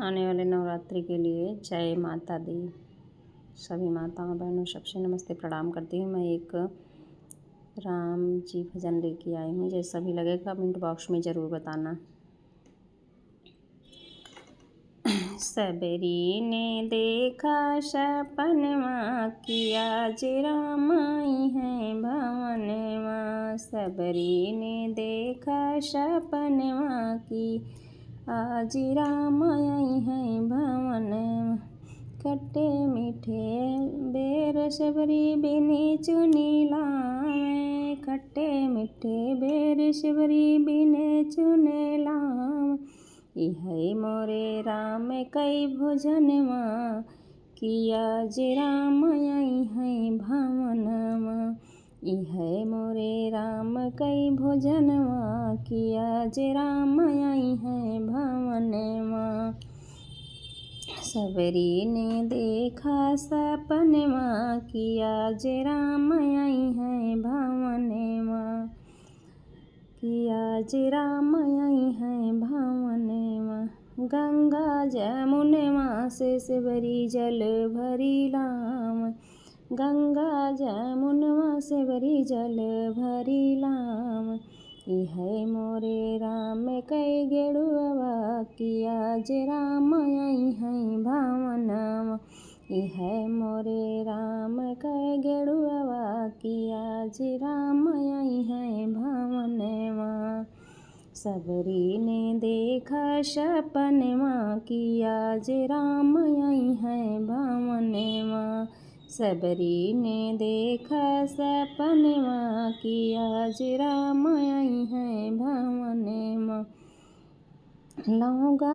आने वाले नवरात्रि के लिए जय माता दी। सभी माताओं बहनों सबसे नमस्ते प्रणाम करती हूँ। मैं एक राम जी भजन लेके आई हूँ, जैसा भी लगेगा कमेंट बॉक्स में ज़रूर बताना। सबरी ने देखा सपनवा किया जे राम आई है भवनवा। सबरी ने देखा सपनवा की आज राम आई है भवन। खट्टे मीठे बेर सबरी बिनी चुनी लावे। खट्टे मीठे बेर सबरी बिने चुने लावे। इहै मोरे राम कई भोजनवा किया जे राम आई है भवनवा। इहै मोरे राम कई भोजनवा किया जे राम आई है भवनवा। सबरी ने देखा सपनवा किया जे राम आई है भवनवा। किया जे राम आई है भवनवा। गंगा जमुनवा से सबरी जल भरी लाम। गंगा जमुनवा से भरी जल भरी लाम। इहै मोरे राम कई गेरुआ किया जे राम आई है भवनवा। इहै मोरे राम कई गेरुआ किया जे राम आई है भवनवा। सबरी ने देखा सपनवा किया जे राम आई है भवनवा। सबरी ने देखा सपनवा किया जे राम आई है भवनवा। लौंगा